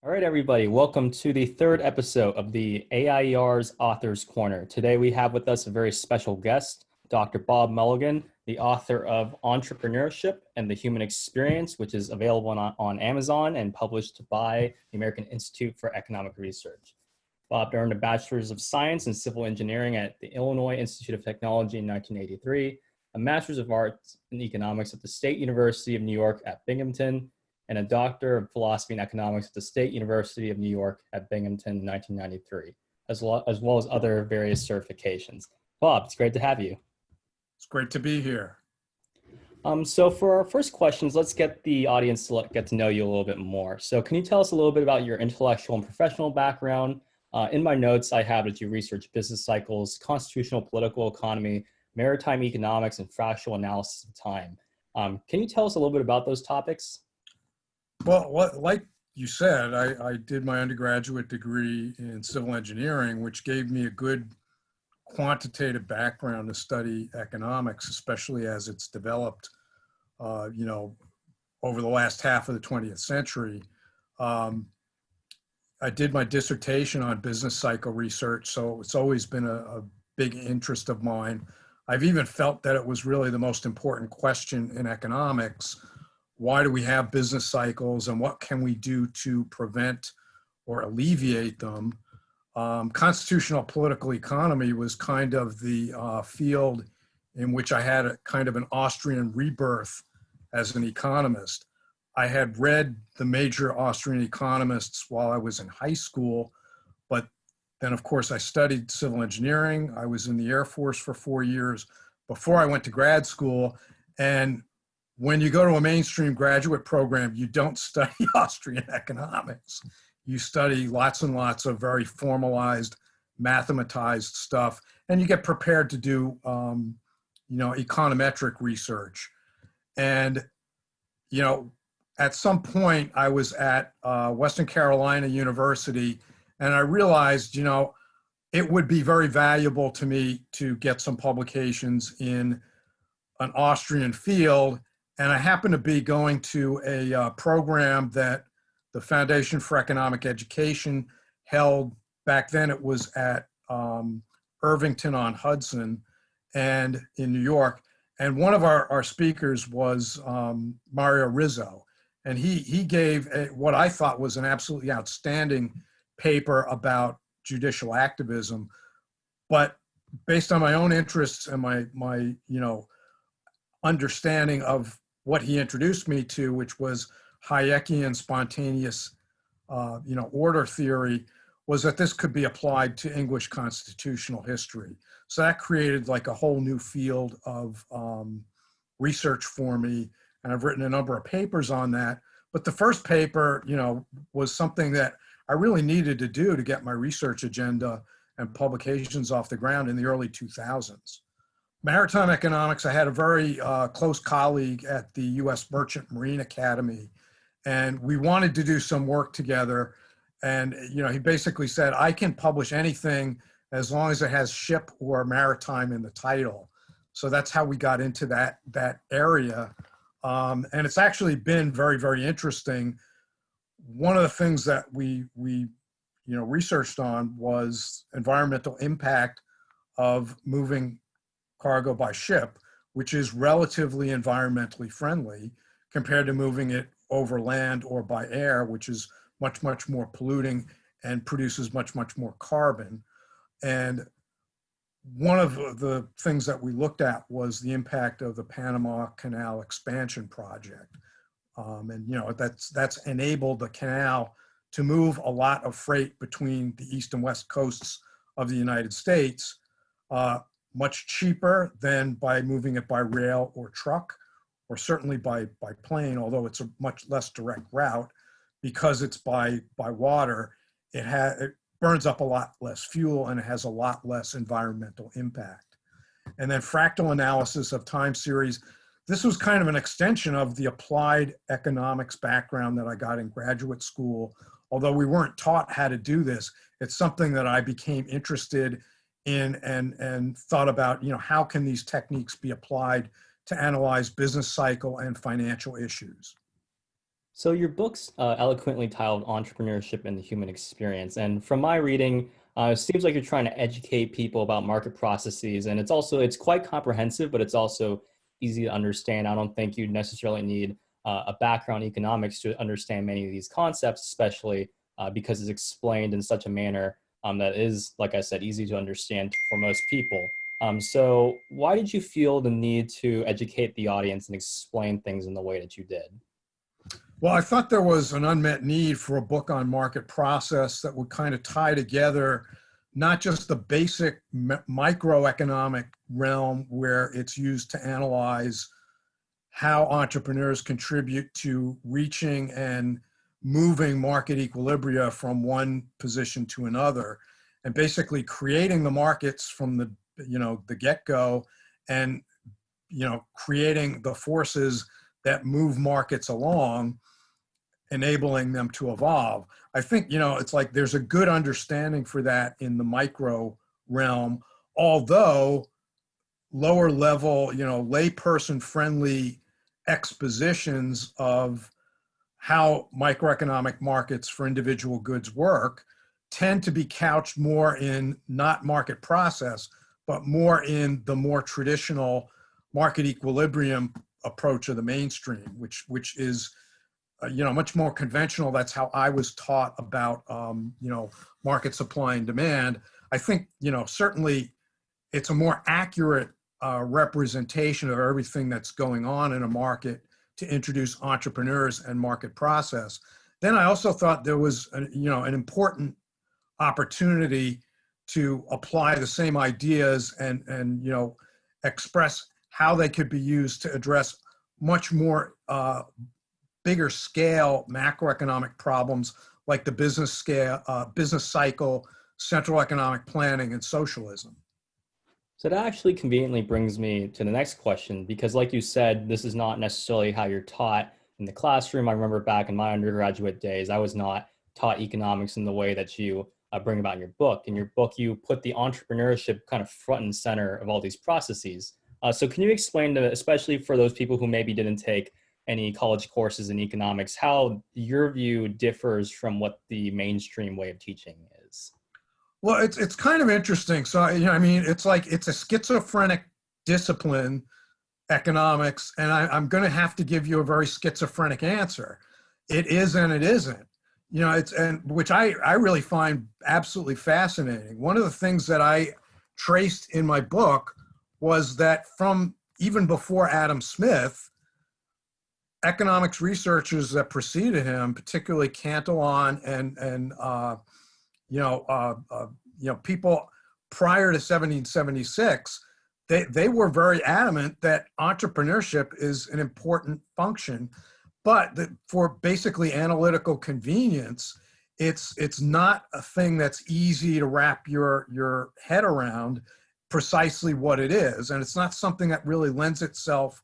All right, everybody, welcome to the third episode of the AIER's Author's Corner. Today we have with us a very special guest, Dr. Bob Mulligan, the author of Entrepreneurship and the Human Experience, which is available on Amazon and published by the American Institute for Economic Research. Bob earned a Bachelor's of Science in Civil Engineering at the Illinois Institute of Technology in 1983, a Master's of Arts in Economics at the State University of New York at Binghamton, and a Doctor of Philosophy and Economics at the State University of New York at Binghamton in 1993, as well as other various certifications. Bob, it's great to have you. It's great to be here. So for our first questions, let's get the audience to get to know you a little bit more. So can you tell us a little bit about your intellectual and professional background? In my notes, I have that you research business cycles, constitutional political economy, maritime economics, and fractional analysis of time. Can you tell us a little bit about those topics? Well, like you said, I did my undergraduate degree in civil engineering, which gave me a good quantitative background to study economics, especially as it's developed, over the last half of the 20th century. I did my dissertation on business cycle research, so it's always been a big interest of mine. I've even felt that it was really the most important question in economics. Why do we have business cycles, and what can we do to prevent or alleviate them? Constitutional political economy was kind of the field in which I had a kind of an Austrian rebirth as an economist. I had read the major Austrian economists while I was in high school, but then of course I studied civil engineering. I was in the Air Force for 4 years before I went to grad school, and when you go to a mainstream graduate program, you don't study Austrian economics. You study lots and lots of very formalized, mathematized stuff, and you get prepared to do, econometric research. And, at some point I was at Western Carolina University, and I realized, it would be very valuable to me to get some publications in an Austrian field. And I happened to be going to a program that the Foundation for Economic Education held. Back then it was at Irvington on Hudson and in New York. And one of our speakers was Mario Rizzo. And he gave what I thought was an absolutely outstanding paper about judicial activism. But based on my own interests and my understanding of what he introduced me to, which was Hayekian spontaneous, order theory, was that this could be applied to English constitutional history. So that created like a whole new field of research for me, and I've written a number of papers on that. But the first paper, was something that I really needed to do to get my research agenda and publications off the ground in the early 2000s. Maritime economics, I had a very close colleague at the U.S. Merchant Marine Academy, and we wanted to do some work together. And, he basically said, I can publish anything as long as it has ship or maritime in the title. So that's how we got into that area. And it's actually been very, very interesting. One of the things that we researched on was environmental impact of moving cargo by ship, which is relatively environmentally friendly compared to moving it over land or by air, which is much, much more polluting and produces much, much more carbon. And one of the things that we looked at was the impact of the Panama Canal expansion project. That's enabled the canal to move a lot of freight between the east and west coasts of the United States, much cheaper than by moving it by rail or truck, or certainly by plane, although it's a much less direct route. Because it's by water, it burns up a lot less fuel and it has a lot less environmental impact. And then fractal analysis of time series. This was kind of an extension of the applied economics background that I got in graduate school. Although we weren't taught how to do this, it's something that I became interested in and thought about, how can these techniques be applied to analyze business cycle and financial issues? So your book's eloquently titled Entrepreneurship and the Human Experience. And from my reading, it seems like you're trying to educate people about market processes. And it's quite comprehensive, but it's also easy to understand. I don't think you necessarily need a background in economics to understand many of these concepts, especially because it's explained in such a manner that is, like I said, easy to understand for most people. So why did you feel the need to educate the audience and explain things in the way that you did? Well, I thought there was an unmet need for a book on market process that would kind of tie together not just the basic microeconomic realm where it's used to analyze how entrepreneurs contribute to reaching and moving market equilibria from one position to another, and basically creating the markets from the get-go, and creating the forces that move markets along, enabling them to evolve. I think, it's like there's a good understanding for that in the micro realm, although lower level, layperson friendly expositions of how microeconomic markets for individual goods work tend to be couched more in not market process, but more in the more traditional market equilibrium approach of the mainstream, which is much more conventional. That's how I was taught about, market supply and demand. I think, certainly it's a more accurate representation of everything that's going on in a market to introduce entrepreneurs and market process. Then I also thought there was, an important opportunity to apply the same ideas and express how they could be used to address much more bigger scale macroeconomic problems like the business cycle, central economic planning, and socialism. So that actually conveniently brings me to the next question, because like you said, this is not necessarily how you're taught in the classroom. I remember back in my undergraduate days, I was not taught economics in the way that you bring about in your book. In your book, you put the entrepreneurship kind of front and center of all these processes. So can you explain to, especially for those people who maybe didn't take any college courses in economics, how your view differs from what the mainstream way of teaching is? Well, it's kind of interesting. So, it's like it's a schizophrenic discipline, economics, and I'm going to have to give you a very schizophrenic answer. It is and it isn't. Which I really find absolutely fascinating. One of the things that I traced in my book was that from even before Adam Smith, economics researchers that preceded him, particularly Cantillon and people prior to 1776, they were very adamant that entrepreneurship is an important function, but that for basically analytical convenience, it's not a thing that's easy to wrap your head around precisely what it is, and it's not something that really lends itself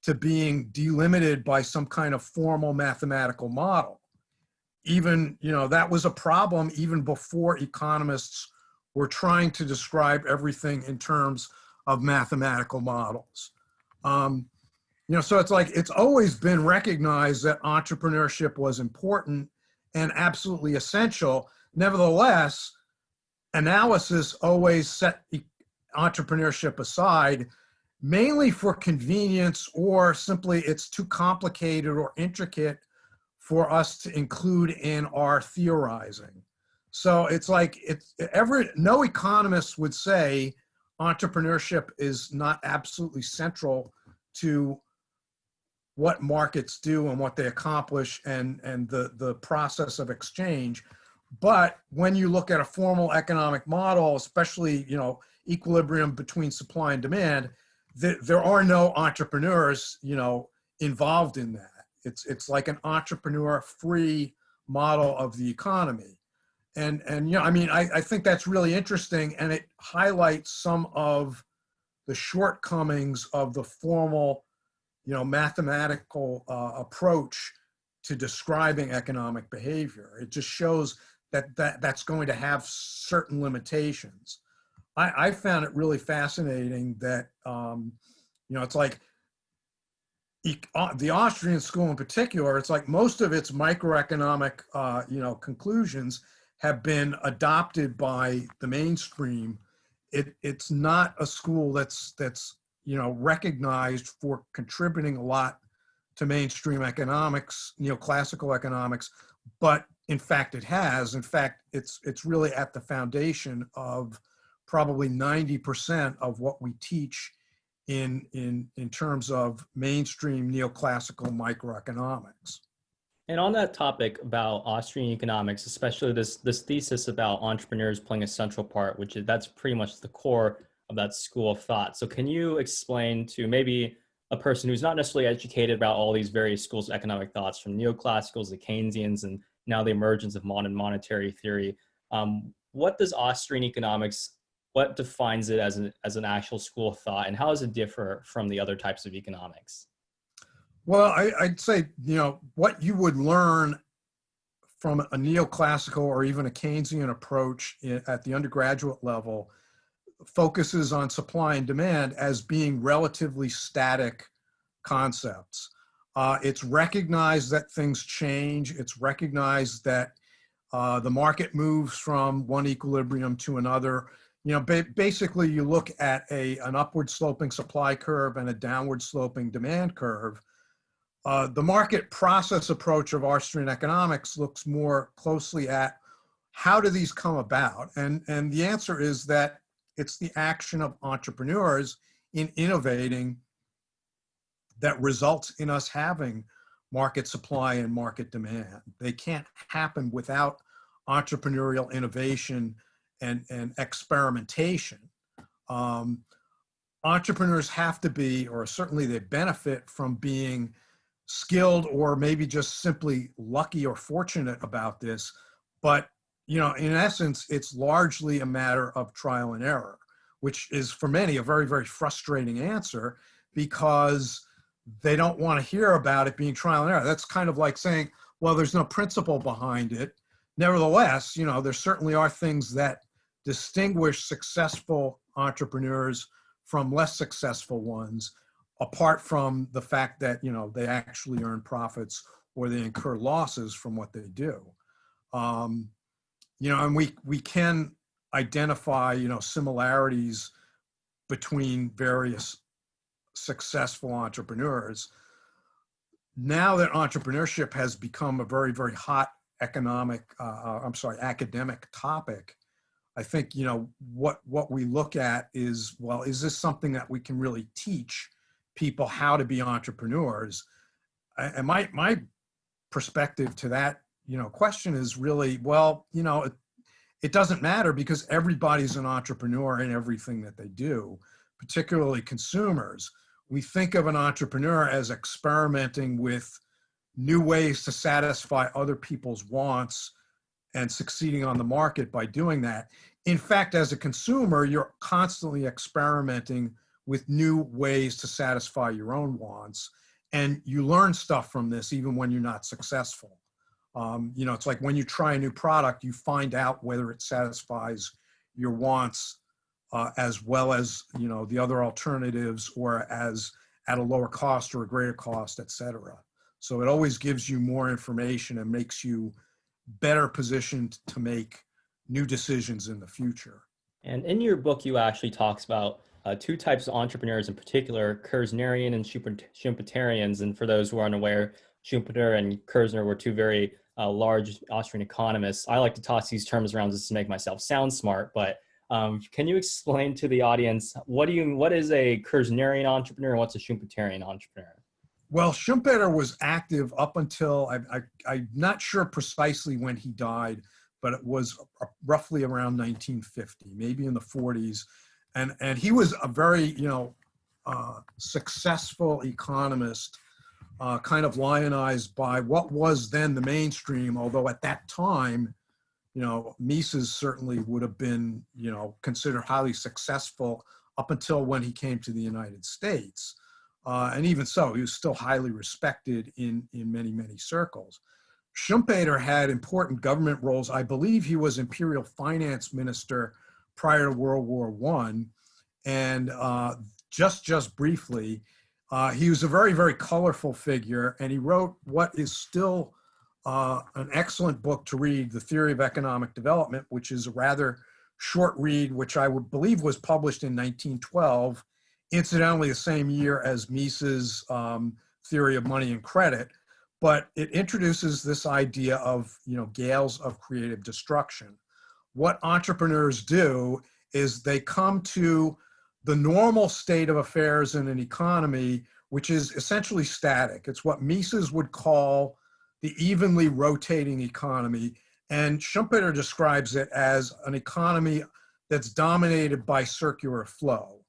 to being delimited by some kind of formal mathematical model. Even, that was a problem even before economists were trying to describe everything in terms of mathematical models. So it's like, it's always been recognized that entrepreneurship was important and absolutely essential. Nevertheless, analysis always set entrepreneurship aside, mainly for convenience, or simply it's too complicated or intricate for us to include in our theorizing. So it's like no economist would say entrepreneurship is not absolutely central to what markets do and what they accomplish and the process of exchange. But when you look at a formal economic model, especially equilibrium between supply and demand, there are no entrepreneurs involved in that. It's like an entrepreneur-free model of the economy. And I think that's really interesting, and it highlights some of the shortcomings of the formal, mathematical approach to describing economic behavior. It just shows that's going to have certain limitations. I found it really fascinating that, it's like The Austrian school in particular, it's like most of its microeconomic, conclusions have been adopted by the mainstream. It's not a school that's recognized for contributing a lot to mainstream economics, classical economics, but in fact it has. In fact, it's really at the foundation of probably 90% of what we teach in terms of mainstream neoclassical microeconomics. And on that topic about Austrian economics, especially this thesis about entrepreneurs playing a central part, that's pretty much the core of that school of thought. So can you explain to maybe a person who's not necessarily educated about all these various schools of economic thoughts, from neoclassicals to Keynesians and now the emergence of modern monetary theory, what does Austrian economics, what defines it as an actual school of thought, and how does it differ from the other types of economics? Well, I'd say, what you would learn from a neoclassical or even a Keynesian approach at the undergraduate level focuses on supply and demand as being relatively static concepts. It's recognized that things change. It's recognized that the market moves from one equilibrium to another. Basically you look at an upward sloping supply curve and a downward sloping demand curve. The market process approach of Austrian economics looks more closely at how do these come about? And the answer is that it's the action of entrepreneurs in innovating that results in us having market supply and market demand. They can't happen without entrepreneurial innovation and experimentation. Entrepreneurs have to be, or certainly they benefit from being skilled or maybe just simply lucky or fortunate about this. But, in essence, it's largely a matter of trial and error, which is for many a very, very frustrating answer because they don't want to hear about it being trial and error. That's kind of like saying, well, there's no principle behind it. Nevertheless, there certainly are things that distinguish successful entrepreneurs from less successful ones, apart from the fact that, they actually earn profits or they incur losses from what they do. And we can identify, similarities between various successful entrepreneurs. Now that entrepreneurship has become a very, very hot academic topic, I think, what we look at is, well, is this something that we can really teach people how to be entrepreneurs? And my perspective to that, question is really, well, it doesn't matter because everybody's an entrepreneur in everything that they do, particularly consumers. We think of an entrepreneur as experimenting with new ways to satisfy other people's wants and succeeding on the market by doing that. In fact, as a consumer, you're constantly experimenting with new ways to satisfy your own wants. And you learn stuff from this even when you're not successful. It's like when you try a new product, you find out whether it satisfies your wants as well as, the other alternatives, or as at a lower cost or a greater cost, et cetera. So it always gives you more information and makes you better positioned to make new decisions in the future. And in your book, you actually talks about two types of entrepreneurs in particular, Kersnerian and Schumpeterians. And for those who are unaware, Schumpeter and Kersner were two very large Austrian economists. I like to toss these terms around just to make myself sound smart, but can you explain to the audience, what is a Kersnerian entrepreneur and what's a Schumpeterian entrepreneur? Well, Schumpeter was active up until, I'm not sure precisely when he died, but it was roughly around 1950, maybe in the 40s. And he was a very, successful economist, kind of lionized by what was then the mainstream, although at that time, Mises certainly would have been, considered highly successful up until when he came to the United States. And even so, he was still highly respected in many, many circles. Schumpeter had important government roles. I believe he was imperial finance minister prior to World War I. And just briefly, He was a very, very colorful figure, and he wrote what is still an excellent book to read, The Theory of Economic Development, which is a rather short read, which I would believe was published in 1912, incidentally the same year as Mises' Theory of Money and Credit. But it introduces this idea of, gales of creative destruction. What entrepreneurs do is they come to the normal state of affairs in an economy, which is essentially static. It's what Mises would call the evenly rotating economy. And Schumpeter describes it as an economy that's dominated by circular flow.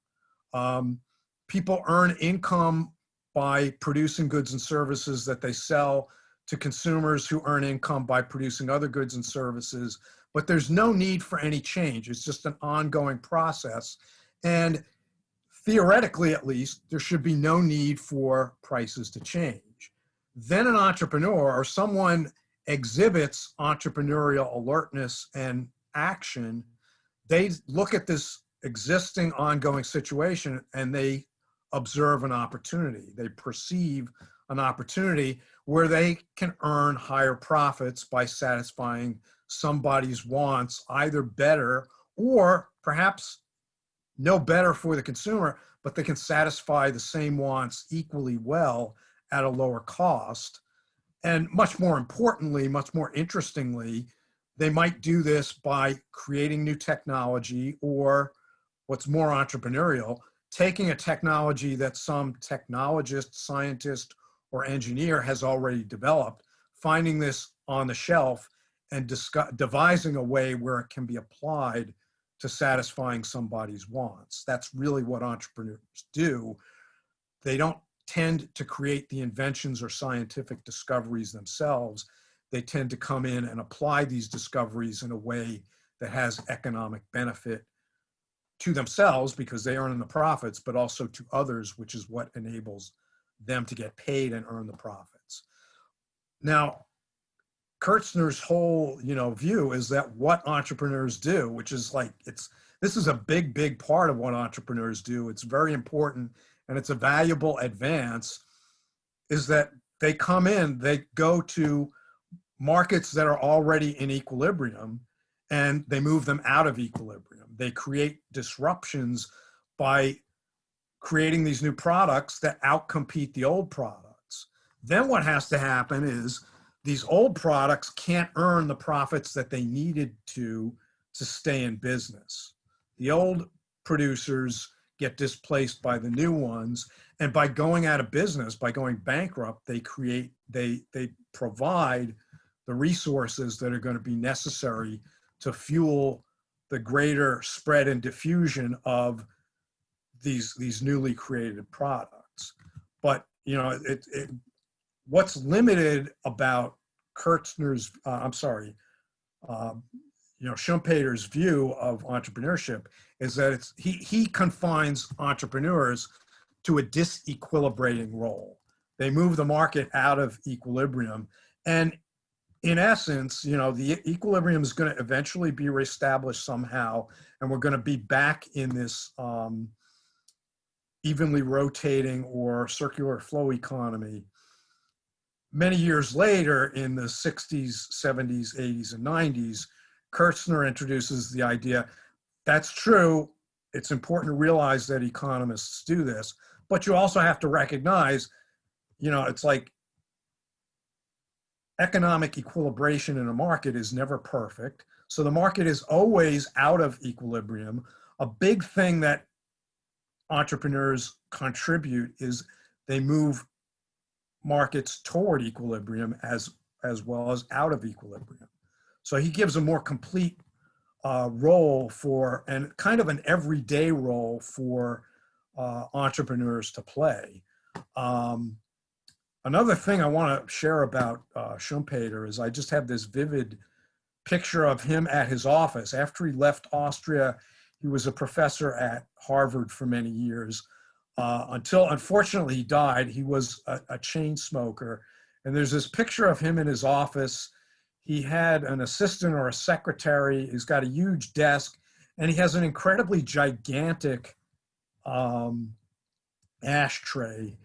People earn income by producing goods and services that they sell to consumers who earn income by producing other goods and services, but there's no need for any change. It's just an ongoing process. And theoretically, at least, there should be no need for prices to change. Then an entrepreneur or someone exhibits entrepreneurial alertness and action. They look at this existing ongoing situation and they observe an opportunity. They perceive an opportunity where they can earn higher profits by satisfying somebody's wants, either better or perhaps no better for the consumer, but they can satisfy the same wants equally well at a lower cost. And much more importantly, much more interestingly, they might do this by creating new technology, or what's more entrepreneurial, taking a technology that some technologist, scientist, or engineer has already developed, finding this on the shelf and devising a way where it can be applied to satisfying somebody's wants. That's really what entrepreneurs do. They don't tend to create the inventions or scientific discoveries themselves. They tend to come in and apply these discoveries in a way that has economic benefit to themselves because they earn the profits, but also to others, which is what enables them to get paid and earn the profits. Now, Kurtzner's whole, view is that what entrepreneurs do, which is like, this is a big, big part of what entrepreneurs do. It's very important and it's a valuable advance, is that they come in, they go to markets that are already in equilibrium and they move them out of equilibrium. They create disruptions by creating these new products that outcompete the old products. Then what has to happen is these old products can't earn the profits that they needed to stay in business. The old producers get displaced by the new ones, and by going out of business, by going bankrupt, they provide the resources that are going to be necessary to fuel the greater spread and diffusion of these newly created products. But what's limited about Kurtzner's, Schumpeter's view of entrepreneurship is that he confines entrepreneurs to a disequilibrating role. They move the market out of equilibrium, and in essence, the equilibrium is going to eventually be reestablished somehow, and we're going to be back in this evenly rotating or circular flow economy. Many years later, in the 60s, 70s, 80s, and 90s, Kurtzner introduces the idea, that's true, it's important to realize that economists do this, but you also have to recognize, it's like economic equilibration in a market is never perfect. So the market is always out of equilibrium. A big thing that entrepreneurs contribute is they move markets toward equilibrium as well as out of equilibrium. So he gives a more complete role for, and kind of an everyday role for entrepreneurs to play. Another thing I want to share about Schumpeter is I just have this vivid picture of him at his office. After he left Austria, he was a professor at Harvard for many years until, unfortunately, he died. He was a chain smoker. And there's this picture of him in his office. He had an assistant or a secretary. He's got a huge desk, and he has an incredibly gigantic ashtray.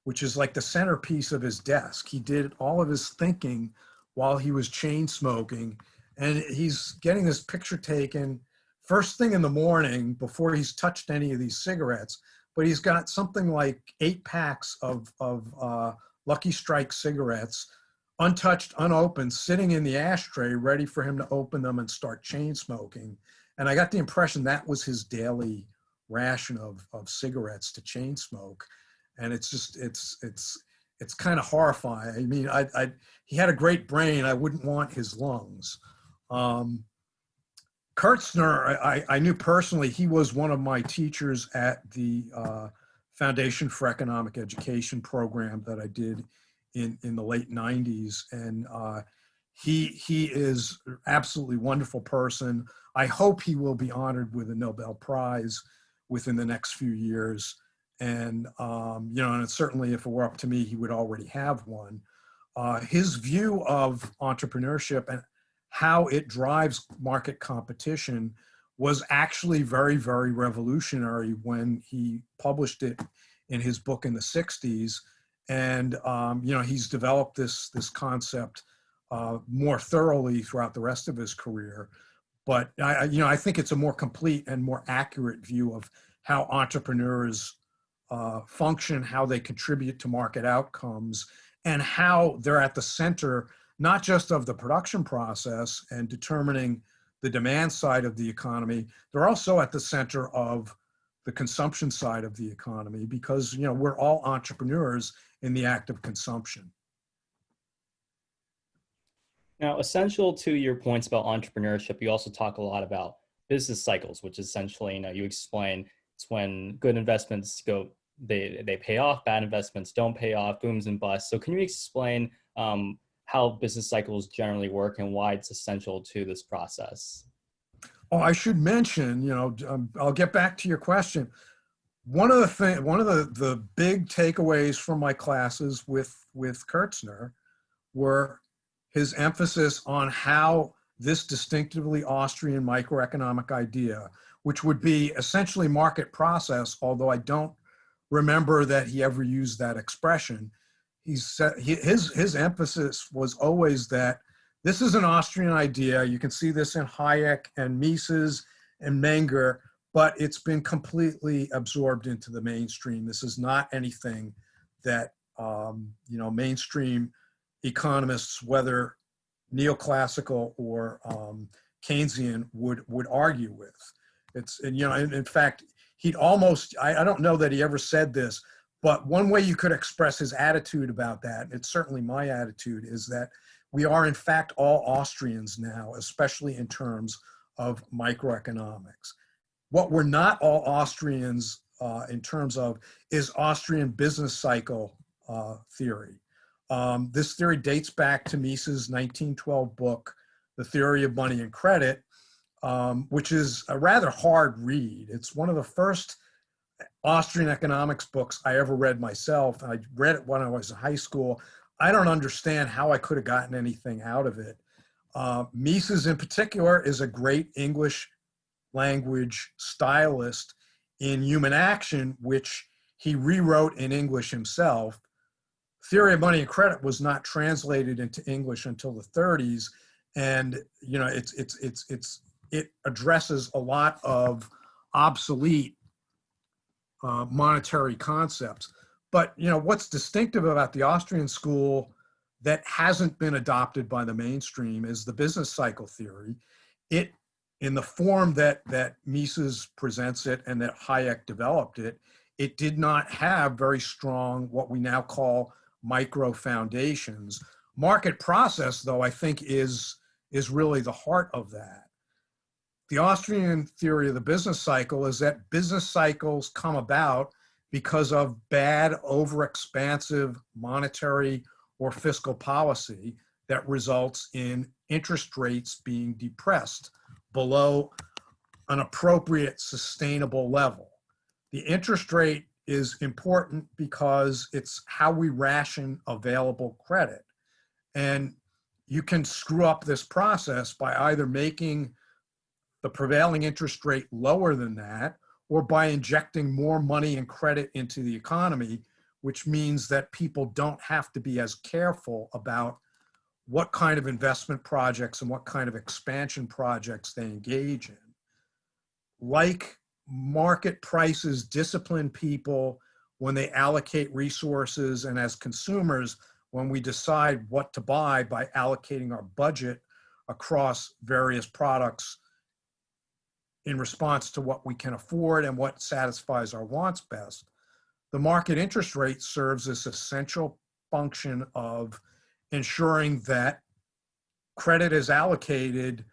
which is like the centerpiece of his desk. He did all of his thinking while he was chain smoking, and he's getting this picture taken first thing in the morning before he's touched any of these cigarettes. But he's got something like 8 packs of Lucky Strike cigarettes, untouched, unopened, sitting in the ashtray, ready for him to open them and start chain smoking. And I got the impression that was his daily ration of cigarettes to chain smoke. And it's just, it's kind of horrifying. I mean, he had a great brain. I wouldn't want his lungs. Kurtzner, I knew personally. He was one of my teachers at the Foundation for Economic Education program that I did in the late 90s. And he is an absolutely wonderful person. I hope he will be honored with a Nobel Prize within the next few years. And, and certainly if it were up to me, he would already have one. His view of entrepreneurship and how it drives market competition was actually very, very revolutionary when he published it in his book in the 60s. And, he's developed this concept more thoroughly throughout the rest of his career. But, I think it's a more complete and more accurate view of how entrepreneurs function, how they contribute to market outcomes, and how they're at the center, not just of the production process and determining the demand side of the economy, they're also at the center of the consumption side of the economy, because, we're all entrepreneurs in the act of consumption. Now, essential to your points about entrepreneurship, you also talk a lot about business cycles, which essentially, you explain it's when good investments they pay off, bad investments don't pay off, booms and busts. So can you explain how business cycles generally work and why it's essential to this process? Oh, I should mention, I'll get back to your question. One of the big takeaways from my classes with Kurtzner were his emphasis on how this distinctively Austrian microeconomic idea, which would be essentially market process, although I don't remember that he ever used that expression. His emphasis was always that this is an Austrian idea. You can see this in Hayek and Mises and Menger, but it's been completely absorbed into the mainstream. This is not anything that mainstream economists, whether neoclassical or Keynesian, would argue with. In fact, he'd almost, I don't know that he ever said this, but one way you could express his attitude about that, and it's certainly my attitude, is that we are in fact all Austrians now, especially in terms of microeconomics. What we're not all Austrians in terms of is Austrian business cycle theory. This theory dates back to Mises' 1912 book, The Theory of Money and Credit, which is a rather hard read. It's one of the first Austrian economics books I ever read myself. I read it when I was in high school. I don't understand how I could have gotten anything out of it. Mises in particular is a great English language stylist in Human Action, which he rewrote in English himself. Theory of Money and Credit was not translated into English until the 30s. And, it addresses a lot of obsolete monetary concepts. But, what's distinctive about the Austrian school that hasn't been adopted by the mainstream is the business cycle theory. It, in the form that Mises presents it and that Hayek developed it, it did not have very strong, what we now call micro foundations. Market process, though, I think is really the heart of that. The Austrian theory of the business cycle is that business cycles come about because of bad, overexpansive monetary or fiscal policy that results in interest rates being depressed below an appropriate sustainable level. The interest rate is important because it's how we ration available credit. And you can screw up this process by either making the prevailing interest rate lower than that, or by injecting more money and credit into the economy, which means that people don't have to be as careful about what kind of investment projects and what kind of expansion projects they engage in. Like market prices discipline people when they allocate resources, and as consumers, when we decide what to buy by allocating our budget across various products in response to what we can afford and what satisfies our wants best. The market interest rate serves this essential function of ensuring that credit is allocated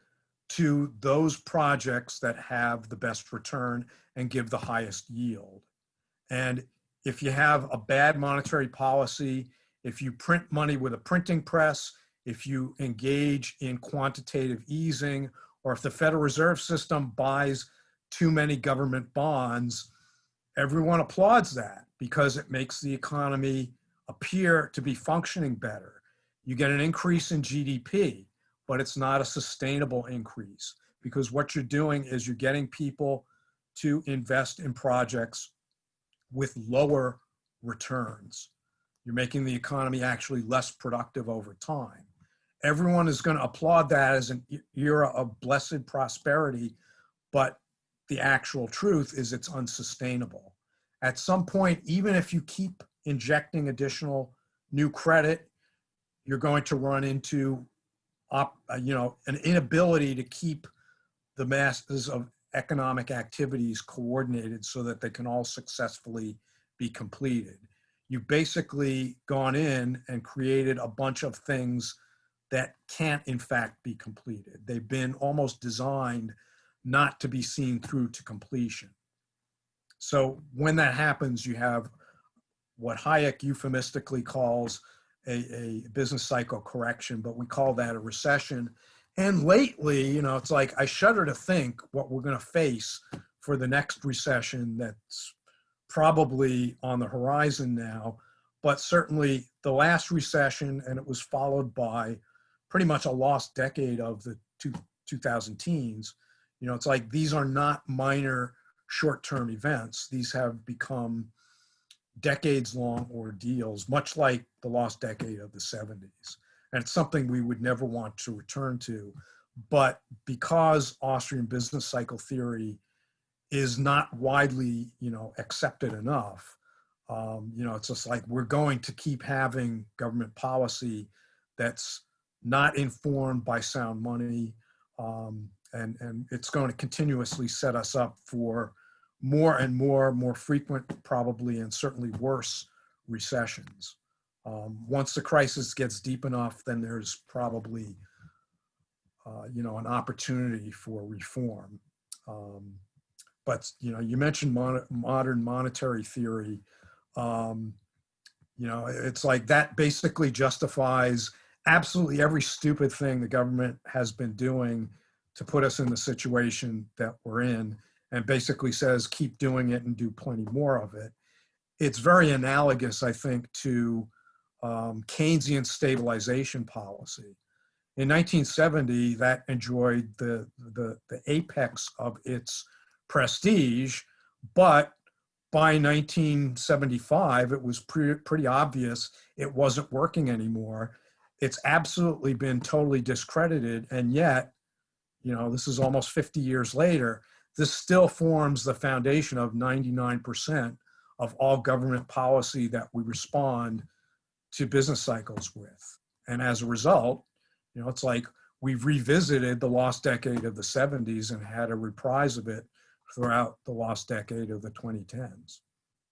to those projects that have the best return and give the highest yield. And if you have a bad monetary policy, if you print money with a printing press, if you engage in quantitative easing, or if the Federal Reserve System buys too many government bonds, everyone applauds that because it makes the economy appear to be functioning better. You get an increase in GDP, but it's not a sustainable increase, because what you're doing is you're getting people to invest in projects with lower returns. You're making the economy actually less productive over time. Everyone is going to applaud that as an era of blessed prosperity, but the actual truth is it's unsustainable. At some point, even if you keep injecting additional new credit, you're going to run into an inability to keep the masses of economic activities coordinated so that they can all successfully be completed. You've basically gone in and created a bunch of things that can't in fact be completed. They've been almost designed not to be seen through to completion. So when that happens, you have what Hayek euphemistically calls a business cycle correction, but we call that a recession. And lately, it's like I shudder to think what we're going to face for the next recession that's probably on the horizon now, but certainly the last recession, and it was followed by pretty much a lost decade of the 2000 teens. It's like these are not minor short-term events. These have become decades-long ordeals, much like the lost decade of the 70s. And it's something we would never want to return to. But because Austrian business cycle theory is not widely, accepted enough, it's just like we're going to keep having government policy that's not informed by sound money, and it's going to continuously set us up for more and more frequent, probably, and certainly worse recessions. Once the crisis gets deep enough, then there's probably, an opportunity for reform. But, you mentioned modern monetary theory. It's like that basically justifies absolutely every stupid thing the government has been doing to put us in the situation that we're in, and basically says, keep doing it and do plenty more of it. It's very analogous, I think, to Keynesian stabilization policy. In 1970, that enjoyed the apex of its prestige, but by 1975, it was pretty obvious it wasn't working anymore. It's absolutely been totally discredited, and yet, this is almost 50 years later, this still forms the foundation of 99% of all government policy that we respond to business cycles with. And as a result, it's like we've revisited the lost decade of the 70s and had a reprise of it throughout the lost decade of the 2010s.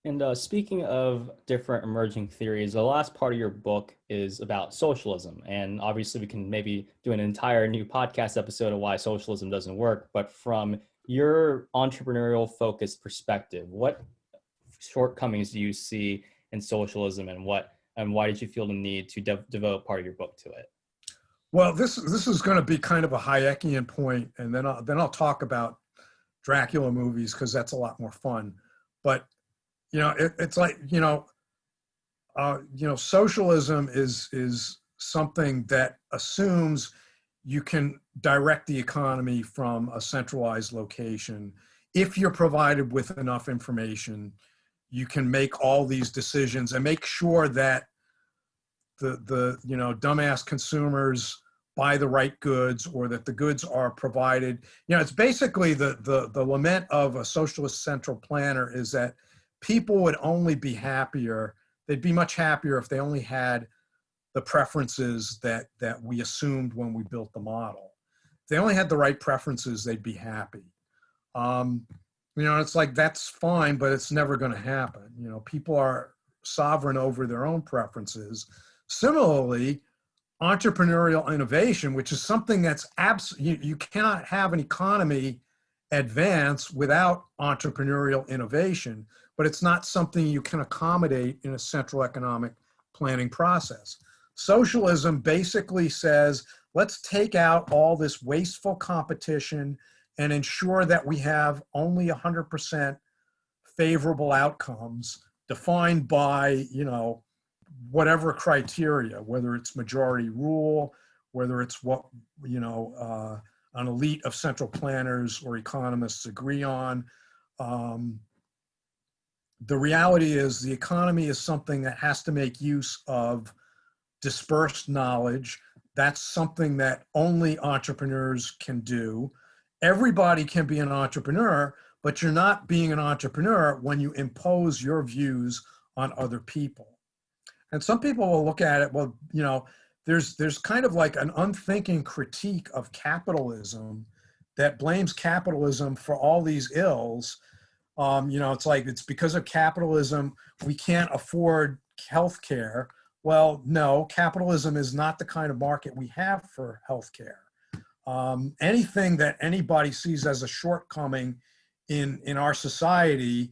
And speaking of different emerging theories, the last part of your book is about socialism. And obviously we can maybe do an entire new podcast episode of why socialism doesn't work. But from your entrepreneurial focused perspective, what shortcomings do you see in socialism, and why did you feel the need to devote part of your book to it? Well, this is going to be kind of a Hayekian point, and then I'll talk about Dracula movies because that's a lot more fun. But it's like socialism is something that assumes you can direct the economy from a centralized location. If you're provided with enough information, you can make all these decisions and make sure that the dumbass consumers buy the right goods, or that the goods are provided. It's basically the lament of a socialist central planner is that people would only be happier. They'd be much happier if they only had the preferences that we assumed when we built the model. If they only had the right preferences, they'd be happy. It's like, that's fine, but it's never going to happen. People are sovereign over their own preferences. Similarly, entrepreneurial innovation, which is something that's you cannot have an economy advance without entrepreneurial innovation, but it's not something you can accommodate in a central economic planning process. Socialism basically says, let's take out all this wasteful competition and ensure that we have only 100% favorable outcomes defined by, whatever criteria, whether it's majority rule, whether it's what, an elite of central planners or economists agree on. The reality is the economy is something that has to make use of dispersed knowledge. That's something that only entrepreneurs can do. Everybody can be an entrepreneur, but you're not being an entrepreneur when you impose your views on other people. And some people will look at it, well, there's kind of like an unthinking critique of capitalism that blames capitalism for all these ills. It's like, it's because of capitalism we can't afford healthcare. Well, no, capitalism is not the kind of market we have for healthcare. Anything that anybody sees as a shortcoming in our society,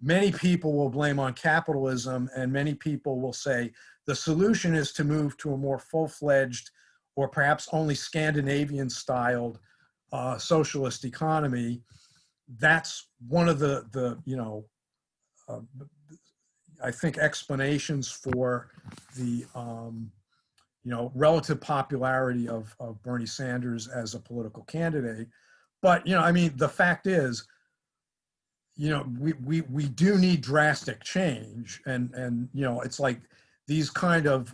many people will blame on capitalism, and many people will say the solution is to move to a more full-fledged, or perhaps only Scandinavian-styled socialist economy. That's one of the I think explanations for the relative popularity of Bernie Sanders as a political candidate. But the fact is, we do need drastic change, and it's like these kind of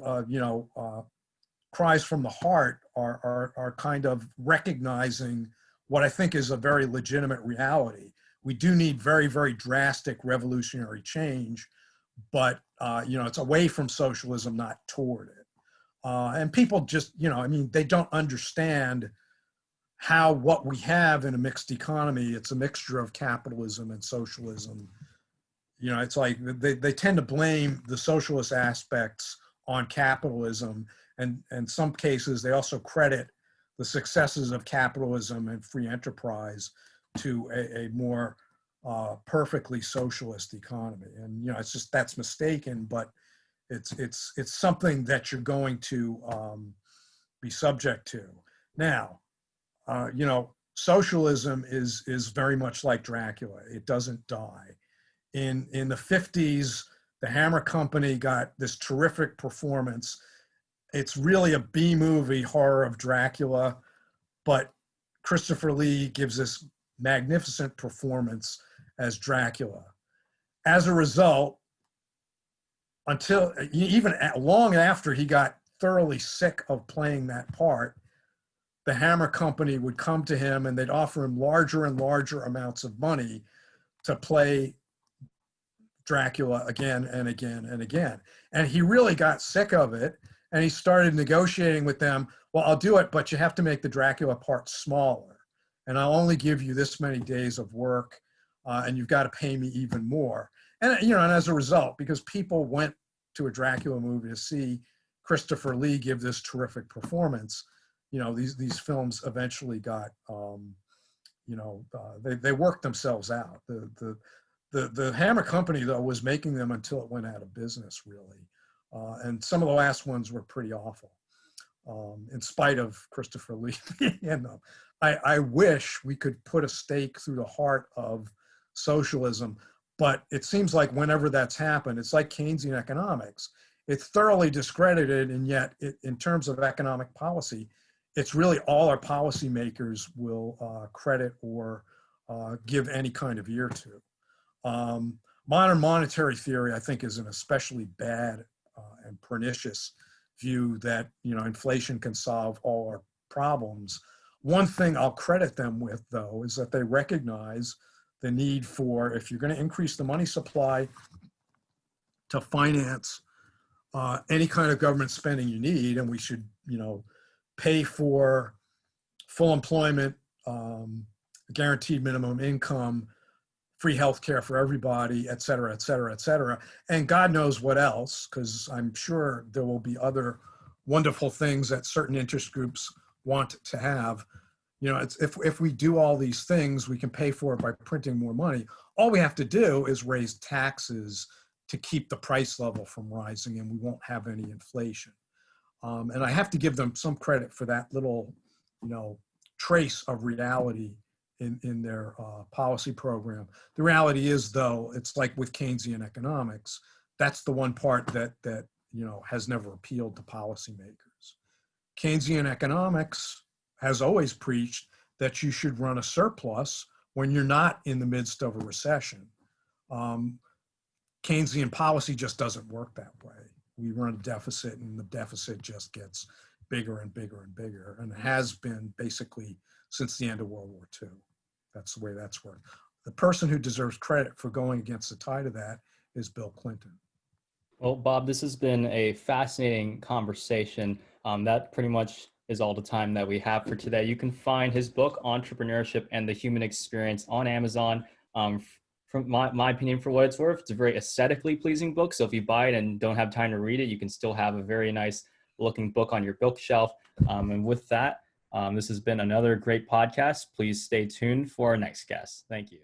cries from the heart are kind of recognizing what I think is a very legitimate reality. We do need very, very drastic revolutionary change, but it's away from socialism, not toward it. And people just, they don't understand how what we have in a mixed economy, it's a mixture of capitalism and socialism. It's like they tend to blame the socialist aspects on capitalism, and in some cases they also credit the successes of capitalism and free enterprise to a more perfectly socialist economy. And it's just, that's mistaken, but it's something that you're going to be subject to. Now, socialism is very much like Dracula. It doesn't die. In the 50s, the Hammer Company got this terrific performance. It's really a B-movie horror of Dracula, but Christopher Lee gives this magnificent performance as Dracula. As a result, until even long after he got thoroughly sick of playing that part, the Hammer Company would come to him and they'd offer him larger and larger amounts of money to play Dracula again and again and again. And he really got sick of it, and he started negotiating with them. Well, I'll do it, but you have to make the Dracula part smaller, and I'll only give you this many days of work, and you've got to pay me even more. And and as a result, because people went to a Dracula movie to see Christopher Lee give this terrific performance, these films eventually got they worked themselves out. The Hammer Company, though, was making them until it went out of business, really. And some of the last ones were pretty awful, in spite of Christopher Lee. I wish we could put a stake through the heart of socialism, but it seems like whenever that's happened, it's like Keynesian economics. It's thoroughly discredited, and yet in terms of economic policy, it's really all our policymakers will credit or give any kind of ear to. modern monetary theory, I think, is an especially bad and pernicious view that, inflation can solve all our problems. One thing I'll credit them with, though, is that they recognize the need for, if you're going to increase the money supply to finance any kind of government spending you need, and we should, pay for full employment, guaranteed minimum income, free health care for everybody, et cetera, et cetera, et cetera. And God knows what else, because I'm sure there will be other wonderful things that certain interest groups want to have. If we do all these things, we can pay for it by printing more money. All we have to do is raise taxes to keep the price level from rising, and we won't have any inflation. And I have to give them some credit for that little, trace of reality in their policy program. The reality is, though, it's like with Keynesian economics, that's the one part that has never appealed to policymakers. Keynesian economics has always preached that you should run a surplus when you're not in the midst of a recession. Keynesian policy just doesn't work that way. We run a deficit, and the deficit just gets bigger and bigger and bigger, and has been basically since the end of World War II. That's the way that's worked. The person who deserves credit for going against the tide of that is Bill Clinton. Well, Bob, this has been a fascinating conversation. That pretty much is all the time that we have for today. You can find his book, Entrepreneurship and the Human Experience, on Amazon. From my opinion, for what it's worth, it's a very aesthetically pleasing book. So if you buy it and don't have time to read it, you can still have a very nice looking book on your bookshelf. And with that, this has been another great podcast. Please stay tuned for our next guest. Thank you.